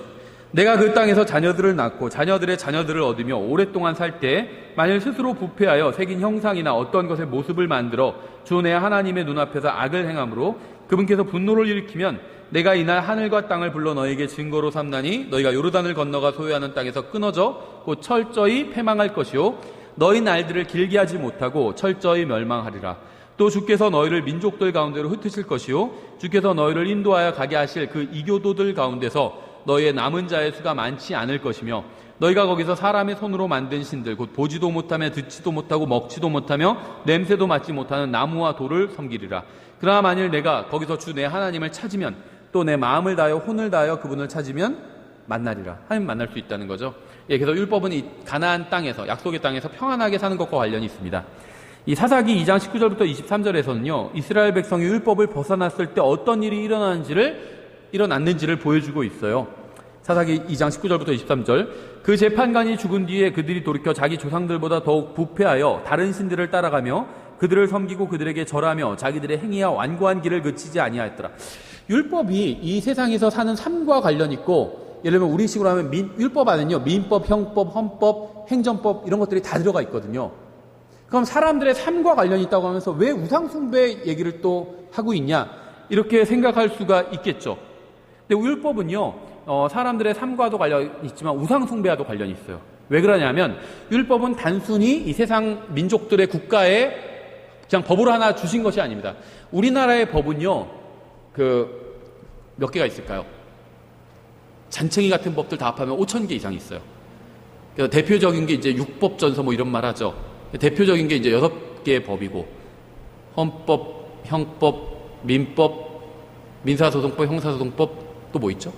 내가 그 땅에서 자녀들을 낳고 자녀들의 자녀들을 얻으며 오랫동안 살 때 만일 스스로 부패하여 새긴 형상이나 어떤 것의 모습을 만들어 주 내 하나님의 눈앞에서 악을 행함으로 그분께서 분노를 일으키면 내가 이날 하늘과 땅을 불러 너에게 증거로 삼나니 너희가 요르단을 건너가 소유하는 땅에서 끊어져 곧 철저히 패망할 것이요 너희 날들을 길게 하지 못하고 철저히 멸망하리라. 또 주께서 너희를 민족들 가운데로 흩으실 것이요 주께서 너희를 인도하여 가게 하실 그 이교도들 가운데서 너희의 남은 자의 수가 많지 않을 것이며 너희가 거기서 사람의 손으로 만든 신들 곧 보지도 못하며 듣지도 못하고 먹지도 못하며 냄새도 맡지 못하는 나무와 돌을 섬기리라. 그러나 만일 내가 거기서 주 내 하나님을 찾으면 또 내 마음을 다하여 혼을 다하여 그분을 찾으면 만나리라. 하나님 만날 수 있다는 거죠. 그래서 율법은 이 가나안 땅에서 약속의 땅에서 평안하게 사는 것과 관련이 있습니다. 이 사사기 2장 19절부터 23절에서는요 이스라엘 백성이 율법을 벗어났을 때 어떤 일이 일어났는지를 보여주고 있어요. 사사기 2장 19절부터 23절 그 재판관이 죽은 뒤에 그들이 돌이켜 자기 조상들보다 더욱 부패하여 다른 신들을 따라가며 그들을 섬기고 그들에게 절하며 자기들의 행위와 완고한 길을 그치지 아니하였더라. 율법이 이 세상에서 사는 삶과 관련 있고 예를 들면 우리식으로 하면 율법 안에는요 민법, 형법, 헌법, 행정법 이런 것들이 다 들어가 있거든요. 그럼 사람들의 삶과 관련이 있다고 하면서 왜 우상숭배 얘기를 또 하고 있냐 이렇게 생각할 수가 있겠죠. 근데 율법은요 사람들의 삶과도 관련이 있지만 우상숭배와도 관련이 있어요. 왜 그러냐면 율법은 단순히 이 세상 민족들의 국가에 그냥 법으로 하나 주신 것이 아닙니다. 우리나라의 법은요 몇 개가 있을까요? 잔챙이 같은 법들 다 합하면 5,000개 이상 있어요. 그래서 대표적인 게 이제 육법전서 뭐 이런 말 하죠. 대표적인 게 이제 6개의 법이고 헌법, 형법, 민법, 민사소송법, 형사소송법 또 뭐 있죠?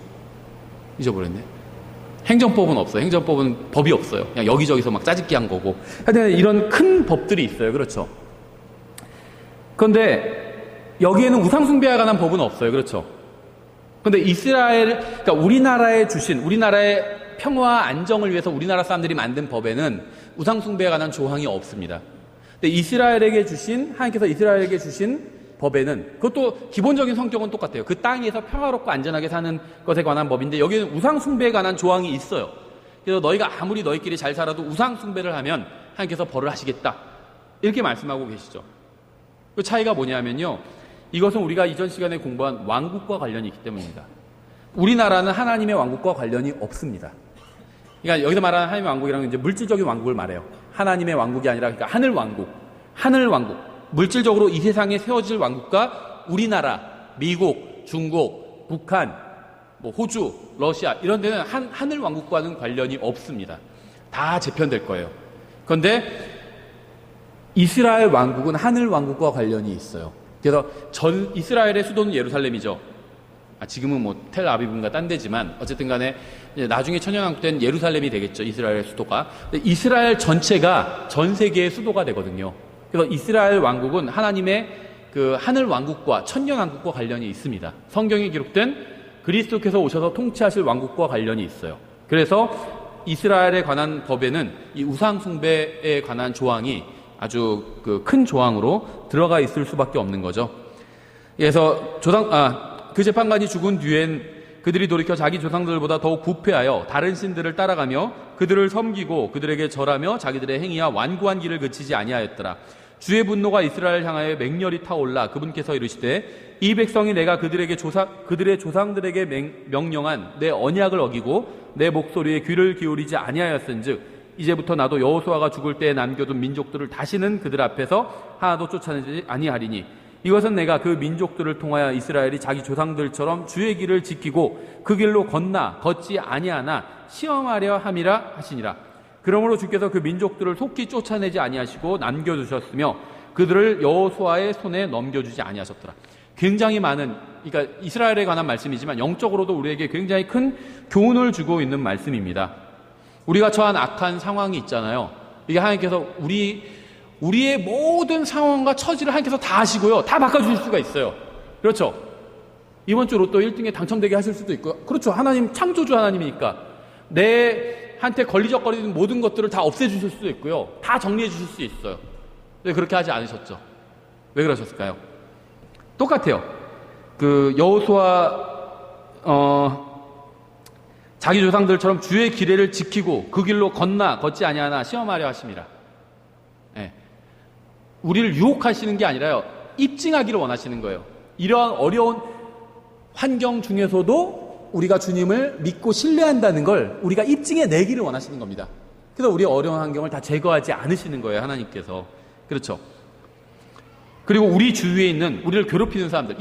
잊어버렸네. 행정법은 없어요. 행정법은 법이 없어요. 그냥 여기저기서 막 짜집기 한 거고. 하여튼 이런 큰 법들이 있어요. 그렇죠? 그런데 여기에는 우상숭배에 관한 법은 없어요. 그렇죠? 그런데 그러니까 우리나라의 평화와 안정을 위해서 우리나라 사람들이 만든 법에는 우상숭배에 관한 조항이 없습니다. 근데 하나님께서 이스라엘에게 주신 법에는 그것도 기본적인 성격은 똑같아요. 그 땅에서 평화롭고 안전하게 사는 것에 관한 법인데 여기에는 우상숭배에 관한 조항이 있어요. 그래서 너희가 아무리 너희끼리 잘 살아도 우상숭배를 하면 하나님께서 벌을 하시겠다. 이렇게 말씀하고 계시죠. 그 차이가 뭐냐면요. 이것은 우리가 이전 시간에 공부한 왕국과 관련이 있기 때문입니다. 우리나라는 하나님의 왕국과 관련이 없습니다. 그러니까 여기서 말하는 하나님의 왕국이라는 건 이제 물질적인 왕국을 말해요. 하나님의 왕국이 아니라 그러니까 하늘 왕국. 물질적으로 이 세상에 세워질 왕국과 우리나라, 미국, 중국, 북한, 호주, 러시아 이런 데는 하늘 왕국과는 관련이 없습니다. 다 재편될 거예요. 그런데 이스라엘 왕국은 하늘 왕국과 관련이 있어요. 그래서 이스라엘의 수도는 예루살렘이죠. 지금은 텔아비브인가 딴 데지만 어쨌든 간에 나중에 천년왕국 때는 예루살렘이 되겠죠. 이스라엘의 수도가. 근데 이스라엘 전체가 전 세계의 수도가 되거든요. 그래서 이스라엘 왕국은 하나님의 그 하늘 왕국과 천년 왕국과 관련이 있습니다. 성경에 기록된 그리스도께서 오셔서 통치하실 왕국과 관련이 있어요. 그래서 이스라엘에 관한 법에는 이 우상 숭배에 관한 조항이 아주 큰 조항으로 들어가 있을 수밖에 없는 거죠. 그래서 그 재판관이 죽은 뒤엔 그들이 돌이켜 자기 조상들보다 더욱 부패하여 다른 신들을 따라가며 그들을 섬기고 그들에게 절하며 자기들의 행위와 완고한 길을 그치지 아니하였더라. 주의 분노가 이스라엘 향하여 맹렬히 타올라 그분께서 이르시되 이 백성이 내가 그들의 조상들에게 명령한 내 언약을 어기고 내 목소리에 귀를 기울이지 아니하였은즉 이제부터 나도 여호수아가 죽을 때에 남겨둔 민족들을 다시는 그들 앞에서 하나도 쫓아내지 아니하리니 이것은 내가 그 민족들을 통하여 이스라엘이 자기 조상들처럼 주의 길을 지키고 그 길로 걷지 아니하나 시험하려 함이라 하시니라. 그러므로 주께서 그 민족들을 속히 쫓아내지 아니하시고 남겨두셨으며 그들을 여호수아의 손에 넘겨주지 아니하셨더라. 굉장히 많은, 그러니까 이스라엘에 관한 말씀이지만 영적으로도 우리에게 굉장히 큰 교훈을 주고 있는 말씀입니다. 우리가 처한 악한 상황이 있잖아요. 이게 하나님께서 우리의 모든 상황과 처지를 하나님께서 다 아시고요. 다 바꿔주실 수가 있어요. 그렇죠? 이번 주 로또 1등에 당첨되게 하실 수도 있고요. 그렇죠. 하나님 창조주 하나님이니까 내한테 걸리적거리는 모든 것들을 다 없애주실 수도 있고요. 다 정리해 주실 수 있어요. 왜 그렇게 하지 않으셨죠? 왜 그러셨을까요? 똑같아요. 그 여호수아 자기 조상들처럼 주의 기례를 지키고 그 길로 걷지 아니하나 시험하려 하심이라. 예. 우리를 유혹하시는 게 아니라요, 입증하기를 원하시는 거예요. 이러한 어려운 환경 중에서도 우리가 주님을 믿고 신뢰한다는 걸 우리가 입증해 내기를 원하시는 겁니다. 그래서 우리의 어려운 환경을 다 제거하지 않으시는 거예요, 하나님께서. 그렇죠. 그리고 우리 주위에 있는 우리를 괴롭히는 사람들,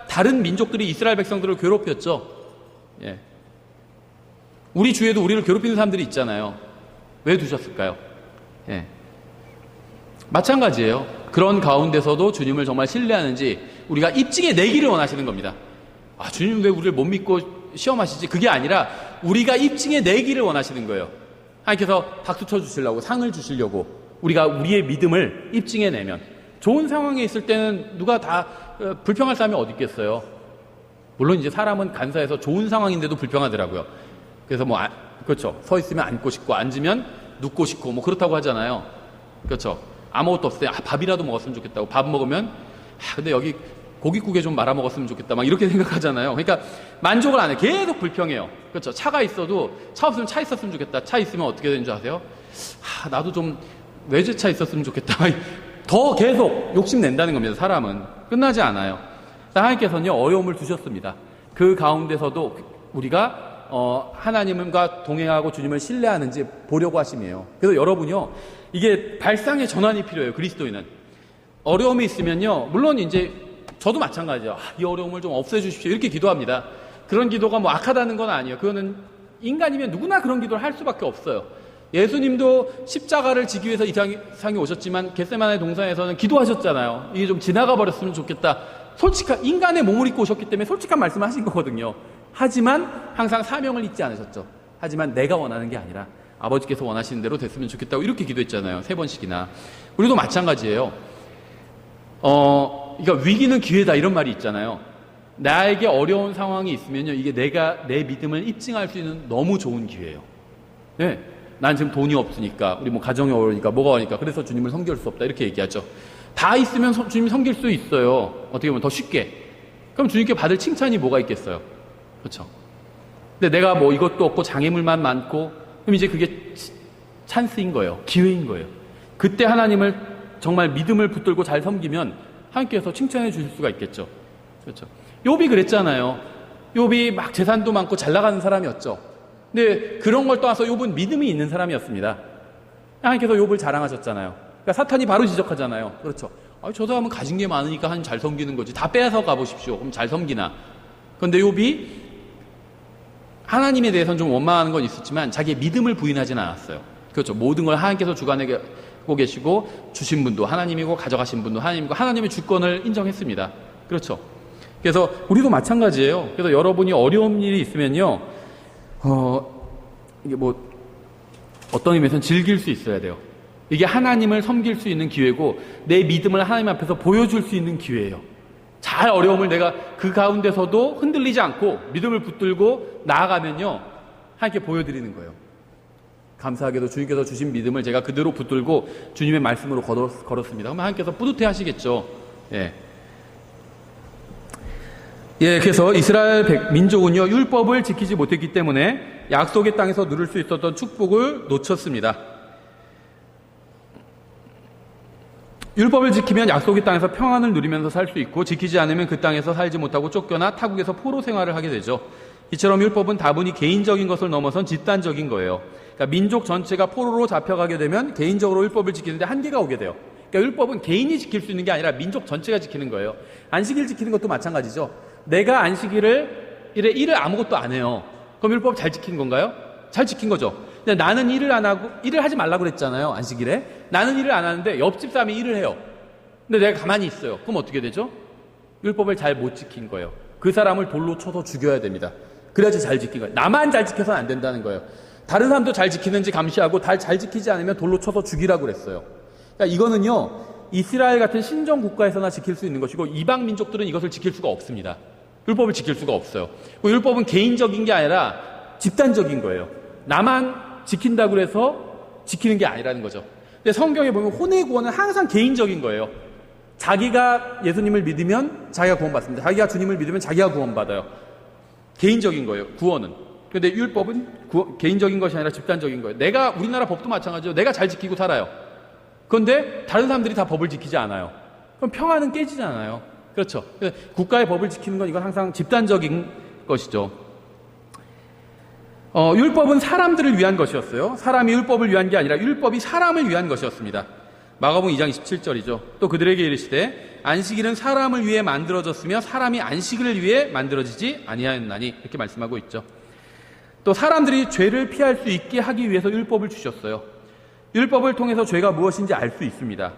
다른 민족들이 이스라엘 백성들을 괴롭혔죠. 예. 우리 주위에도 우리를 괴롭히는 사람들이 있잖아요. 왜 두셨을까요? 예. 마찬가지예요. 그런 가운데서도 주님을 정말 신뢰하는지 우리가 입증해 내기를 원하시는 겁니다. 아, 주님 왜 우리를 못 믿고 시험하시지? 그게 아니라 우리가 입증해 내기를 원하시는 거예요. 하나님께서 박수 쳐주시려고, 상을 주시려고 우리가 우리의 믿음을 입증해 내면, 좋은 상황에 있을 때는 누가 다 불평할 사람이 어디 있겠어요. 물론 이제 사람은 간사해서 좋은 상황인데도 불평하더라고요. 그래서 그렇죠. 서 있으면 앉고 싶고, 앉으면 눕고 싶고, 그렇다고 하잖아요. 그렇죠. 아무것도 없을 때, 밥이라도 먹었으면 좋겠다고. 밥 먹으면, 근데 여기 고깃국에 좀 말아 먹었으면 좋겠다. 막 이렇게 생각하잖아요. 그러니까 만족을 안 해요. 계속 불평해요. 그렇죠. 차가 있어도, 차 없으면 차 있었으면 좋겠다. 차 있으면 어떻게 되는 줄 아세요? 나도 좀 외제차 있었으면 좋겠다. 더 계속 욕심낸다는 겁니다. 사람은. 끝나지 않아요. 하나님께서는요, 어려움을 주셨습니다. 그 가운데서도 우리가 하나님과 동행하고 주님을 신뢰하는지 보려고 하심이에요. 그래서 여러분요, 이게 발상의 전환이 필요해요. 그리스도인은. 어려움이 있으면요, 물론 이제 저도 마찬가지죠. 이 어려움을 좀 없애주십시오. 이렇게 기도합니다. 그런 기도가 악하다는 건 아니에요. 그거는 인간이면 누구나 그런 기도를 할 수밖에 없어요. 예수님도 십자가를 지기 위해서 이 세상에 오셨지만 겟세마네 동산에서는 기도하셨잖아요. 이게 좀 지나가 버렸으면 좋겠다. 인간의 몸을 입고 오셨기 때문에 솔직한 말씀을 하신 거거든요. 하지만 항상 사명을 잊지 않으셨죠. 하지만 내가 원하는 게 아니라 아버지께서 원하시는 대로 됐으면 좋겠다고 이렇게 기도했잖아요. 3번씩이나. 우리도 마찬가지예요. 그러니까 위기는 기회다, 이런 말이 있잖아요. 나에게 어려운 상황이 있으면요, 이게 내가 내 믿음을 입증할 수 있는 너무 좋은 기회예요. 네. 난 지금 돈이 없으니까, 우리 가정이 어려우니까, 뭐가 어려우니까, 그래서 주님을 섬길 수 없다, 이렇게 얘기하죠. 다 있으면 주님 섬길 수 있어요. 어떻게 보면 더 쉽게. 그럼 주님께 받을 칭찬이 뭐가 있겠어요? 그렇죠. 근데 내가 이것도 없고 장애물만 많고, 그럼 이제 그게 찬스인 거예요. 기회인 거예요. 그때 하나님을 정말 믿음을 붙들고 잘 섬기면 하나님께서 칭찬해 주실 수가 있겠죠. 그렇죠. 욥이 그랬잖아요. 욥이 재산도 많고 잘 나가는 사람이었죠. 근데 그런 걸 떠나서 욥은 믿음이 있는 사람이었습니다. 하나님께서 욥을 자랑하셨잖아요. 그러니까 사탄이 바로 지적하잖아요. 그렇죠. 저 사람은 가진 게 많으니까 하나님 잘 섬기는 거지. 다 빼앗아 가보십시오. 그럼 잘 섬기나. 그런데 욥이 하나님에 대해서는 좀 원망하는 건 있었지만 자기의 믿음을 부인하지는 않았어요. 그렇죠. 모든 걸 하나님께서 주관하고 계시고, 주신 분도 하나님이고 가져가신 분도 하나님이고, 하나님의 주권을 인정했습니다. 그렇죠. 그래서 우리도 마찬가지예요. 그래서 여러분이 어려운 일이 있으면요, 이게 어떤 의미에서는 즐길 수 있어야 돼요. 이게 하나님을 섬길 수 있는 기회고, 내 믿음을 하나님 앞에서 보여줄 수 있는 기회예요. 잘 어려움을 내가 그 가운데서도 흔들리지 않고 믿음을 붙들고 나아가면요, 하나님께 보여드리는 거예요. 감사하게도 주님께서 주신 믿음을 제가 그대로 붙들고 주님의 말씀으로 걸었습니다. 그럼 하나님께서 뿌듯해 하시겠죠. 예. 그래서 이스라엘 민족은요, 율법을 지키지 못했기 때문에 약속의 땅에서 누릴 수 있었던 축복을 놓쳤습니다. 율법을 지키면 약속의 땅에서 평안을 누리면서 살 수 있고, 지키지 않으면 그 땅에서 살지 못하고 쫓겨나 타국에서 포로 생활을 하게 되죠. 이처럼 율법은 다분히 개인적인 것을 넘어선 집단적인 거예요. 그러니까 민족 전체가 포로로 잡혀가게 되면 개인적으로 율법을 지키는데 한계가 오게 돼요. 그러니까 율법은 개인이 지킬 수 있는 게 아니라 민족 전체가 지키는 거예요. 안식일 지키는 것도 마찬가지죠. 내가 일을 아무것도 안 해요. 그럼 율법 잘 지킨 건가요? 잘 지킨 거죠. 근데 나는 일을 안 하고, 일을 하지 말라고 그랬잖아요, 안식일에. 나는 일을 안 하는데 옆집 사람이 일을 해요. 근데 내가 가만히 있어요. 그럼 어떻게 되죠? 율법을 잘 못 지킨 거예요. 그 사람을 돌로 쳐서 죽여야 됩니다. 그래야지 잘 지킨 거예요. 나만 잘 지켜서는 안 된다는 거예요. 다른 사람도 잘 지키는지 감시하고 잘 지키지 않으면 돌로 쳐서 죽이라고 그랬어요. 그러니까 이거는요, 이스라엘 같은 신정 국가에서나 지킬 수 있는 것이고, 이방 민족들은 이것을 지킬 수가 없습니다. 율법을 지킬 수가 없어요. 율법은 개인적인 게 아니라 집단적인 거예요. 나만 지킨다고 해서 지키는 게 아니라는 거죠. 근데 성경에 보면 혼의 구원은 항상 개인적인 거예요. 자기가 예수님을 믿으면 자기가 구원받습니다. 자기가 주님을 믿으면 자기가 구원받아요. 개인적인 거예요, 구원은. 근데 율법은 개인적인 것이 아니라 집단적인 거예요. 우리나라 법도 마찬가지죠. 내가 잘 지키고 살아요. 그런데 다른 사람들이 다 법을 지키지 않아요. 그럼 평화는 깨지잖아요. 그렇죠. 국가의 법을 지키는 건 이건 항상 집단적인 것이죠. 율법은 사람들을 위한 것이었어요. 사람이 율법을 위한 게 아니라 율법이 사람을 위한 것이었습니다. 마가복음 2장 27절이죠. 또 그들에게 이르시되 안식일은 사람을 위해 만들어졌으며 사람이 안식일을 위해 만들어지지 아니하였나니 이렇게 말씀하고 있죠. 또 사람들이 죄를 피할 수 있게 하기 위해서 율법을 주셨어요. 율법을 통해서 죄가 무엇인지 알 수 있습니다.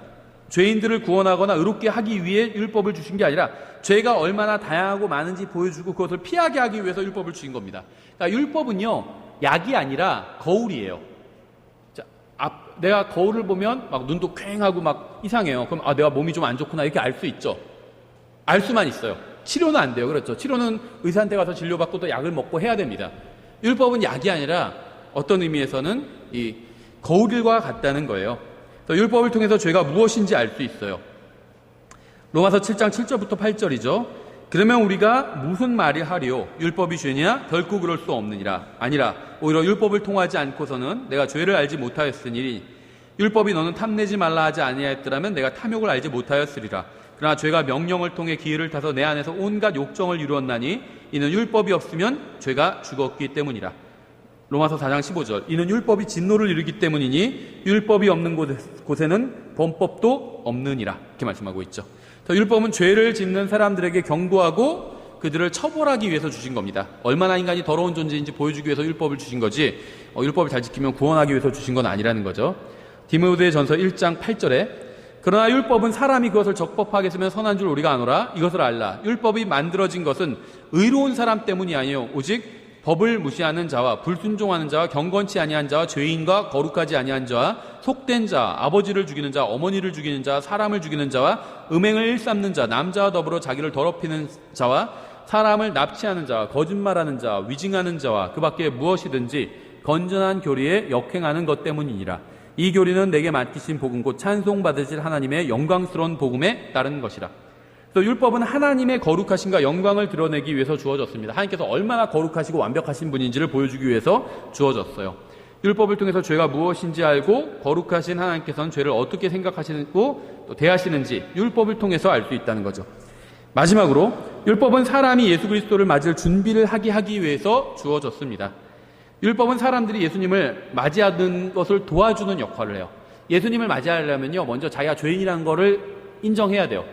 죄인들을 구원하거나 의롭게 하기 위해 율법을 주신 게 아니라 죄가 얼마나 다양하고 많은지 보여주고 그것을 피하게 하기 위해서 율법을 주신 겁니다. 그러니까 율법은요, 약이 아니라 거울이에요. 자, 내가 거울을 보면 막 눈도 퀭하고 막 이상해요. 그럼 내가 몸이 좀 안 좋구나 이렇게 알 수 있죠. 알 수만 있어요. 치료는 안 돼요. 그렇죠. 치료는 의사한테 가서 진료받고 또 약을 먹고 해야 됩니다. 율법은 약이 아니라 어떤 의미에서는 이 거울과 같다는 거예요. 율법을 통해서 죄가 무엇인지 알 수 있어요. 로마서 7장 7절부터 8절이죠. 그러면 우리가 무슨 말을 하리요? 율법이 죄냐? 결코 그럴 수 없느니라. 아니라 오히려 율법을 통하지 않고서는 내가 죄를 알지 못하였으니 율법이 너는 탐내지 말라 하지 아니하였더라면 내가 탐욕을 알지 못하였으리라. 그러나 죄가 명령을 통해 기회를 타서 내 안에서 온갖 욕정을 이루었나니 이는 율법이 없으면 죄가 죽었기 때문이라. 로마서 4장 15절. 이는 율법이 진노를 이루기 때문이니 율법이 없는 곳에는 범법도 없느니라. 이렇게 말씀하고 있죠. 율법은 죄를 짓는 사람들에게 경고하고 그들을 처벌하기 위해서 주신 겁니다. 얼마나 인간이 더러운 존재인지 보여주기 위해서 율법을 주신 거지 율법을 잘 지키면 구원하기 위해서 주신 건 아니라는 거죠. 디모데전서 1장 8절에 그러나 율법은 사람이 그것을 적법하게 쓰면 선한 줄 우리가 아노라. 이것을 알라. 율법이 만들어진 것은 의로운 사람 때문이 아니요 오직 법을 무시하는 자와 불순종하는 자와 경건치 아니한 자와 죄인과 거룩하지 아니한 자와 속된 자, 아버지를 죽이는 자, 어머니를 죽이는 자, 사람을 죽이는 자와 음행을 일삼는 자, 남자와 더불어 자기를 더럽히는 자와 사람을 납치하는 자와 거짓말하는 자, 위증하는 자와 그 밖에 무엇이든지 건전한 교리에 역행하는 것 때문이니라. 이 교리는 내게 맡기신 복음 곧 찬송받으실 하나님의 영광스러운 복음에 따른 것이라. 또 율법은 하나님의 거룩하심과 영광을 드러내기 위해서 주어졌습니다. 하나님께서 얼마나 거룩하시고 완벽하신 분인지를 보여주기 위해서 주어졌어요. 율법을 통해서 죄가 무엇인지 알고 거룩하신 하나님께서는 죄를 어떻게 생각하시고 또 대하시는지 율법을 통해서 알 수 있다는 거죠. 마지막으로 율법은 사람이 예수 그리스도를 맞을 준비를 하기 위해서 주어졌습니다. 율법은 사람들이 예수님을 맞이하는 것을 도와주는 역할을 해요. 예수님을 맞이하려면요, 먼저 자기가 죄인이라는 것을 인정해야 돼요.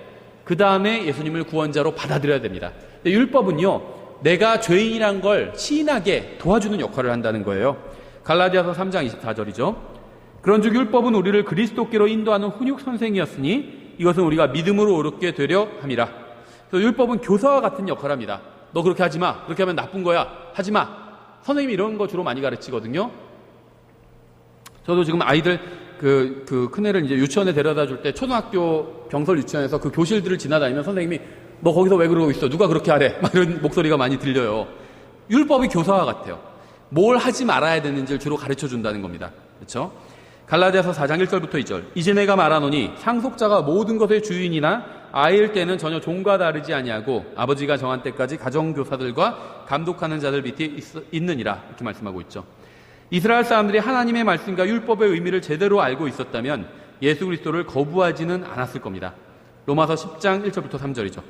그 다음에 예수님을 구원자로 받아들여야 됩니다. 근데 율법은요, 내가 죄인이란 걸 시인하게 도와주는 역할을 한다는 거예요. 갈라디아서 3장 24절이죠. 그런즉 율법은 우리를 그리스도께로 인도하는 훈육 선생이었으니 이것은 우리가 믿음으로 옳게 되려 함이라. 그래서 율법은 교사와 같은 역할을 합니다. 너 그렇게 하지 마. 그렇게 하면 나쁜 거야. 하지 마. 선생님이 이런 거 주로 많이 가르치거든요. 저도 지금 아이들 큰애를 이제 유치원에 데려다 줄 때 초등학교 병설 유치원에서 그 교실들을 지나다니면 선생님이 너 거기서 왜 그러고 있어? 누가 그렇게 하래? 막 이런 목소리가 많이 들려요. 율법이 교사와 같아요. 뭘 하지 말아야 되는지를 주로 가르쳐 준다는 겁니다. 그렇죠? 갈라디아서 4장 1절부터 2절. 이제 내가 말하노니 상속자가 모든 것의 주인이나 아이일 때는 전혀 종과 다르지 아니하고 아버지가 정한 때까지 가정교사들과 감독하는 자들 밑에 있느니라. 이렇게 말씀하고 있죠. 이스라엘 사람들이 하나님의 말씀과 율법의 의미를 제대로 알고 있었다면 예수 그리스도를 거부하지는 않았을 겁니다. 로마서 10장 1절부터 3절이죠.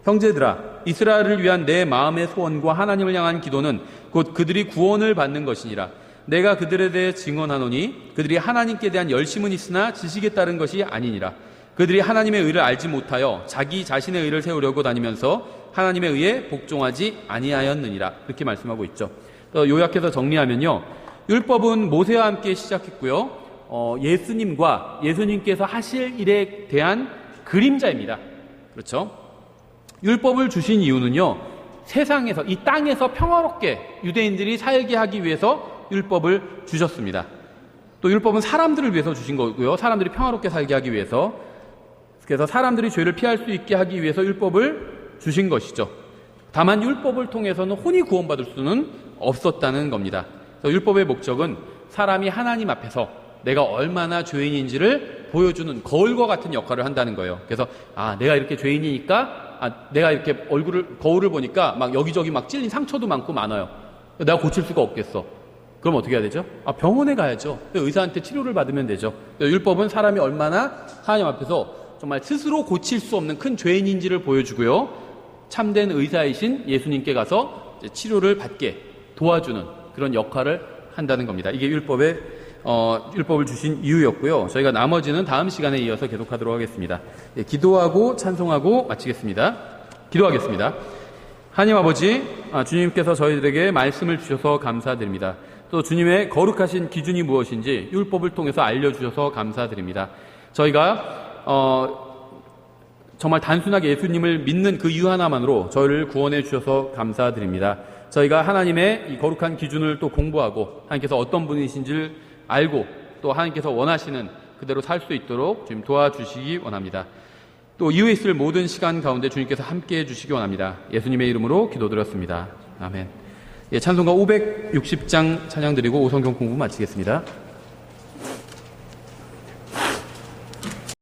형제들아, 이스라엘을 위한 내 마음의 소원과 하나님을 향한 기도는 곧 그들이 구원을 받는 것이니라. 내가 그들에 대해 증언하노니 그들이 하나님께 대한 열심은 있으나 지식에 따른 것이 아니니라. 그들이 하나님의 의를 알지 못하여 자기 자신의 의를 세우려고 다니면서 하나님의 의에 복종하지 아니하였느니라. 이렇게 말씀하고 있죠. 요약해서 정리하면요, 율법은 모세와 함께 시작했고요. 예수님과 예수님께서 하실 일에 대한 그림자입니다. 그렇죠? 율법을 주신 이유는요, 세상에서, 이 땅에서 평화롭게 유대인들이 살게 하기 위해서 율법을 주셨습니다. 또 율법은 사람들을 위해서 주신 거고요. 사람들이 평화롭게 살게 하기 위해서. 그래서 사람들이 죄를 피할 수 있게 하기 위해서 율법을 주신 것이죠. 다만 율법을 통해서는 혼이 구원받을 수는 없었다는 겁니다. 율법의 목적은 사람이 하나님 앞에서 내가 얼마나 죄인인지를 보여주는 거울과 같은 역할을 한다는 거예요. 그래서 내가 이렇게 죄인이니까 내가 이렇게 거울을 보니까 막 여기저기 막 찔린 상처도 많고 많아요. 내가 고칠 수가 없겠어. 그럼 어떻게 해야 되죠? 병원에 가야죠. 의사한테 치료를 받으면 되죠. 율법은 사람이 얼마나 하나님 앞에서 정말 스스로 고칠 수 없는 큰 죄인인지를 보여주고요. 참된 의사이신 예수님께 가서 치료를 받게 도와주는 그런 역할을 한다는 겁니다. 이게 율법을 주신 이유였고요. 저희가 나머지는 다음 시간에 이어서 계속하도록 하겠습니다. 기도하고 찬송하고 마치겠습니다. 기도하겠습니다. 하나님 아버지, 주님께서 저희들에게 말씀을 주셔서 감사드립니다. 또 주님의 거룩하신 기준이 무엇인지 율법을 통해서 알려주셔서 감사드립니다. 저희가 정말 단순하게 예수님을 믿는 그 이유 하나만으로 저희를 구원해 주셔서 감사드립니다. 저희가 하나님의 이 거룩한 기준을 또 공부하고 하나님께서 어떤 분이신지를 알고 또 하나님께서 원하시는 그대로 살 수 있도록 주님 도와주시기 원합니다. 또 이후에 있을 모든 시간 가운데 주님께서 함께해 주시기 원합니다. 예수님의 이름으로 기도드렸습니다. 아멘. 찬송가 560장 찬양 드리고 오성경 공부 마치겠습니다.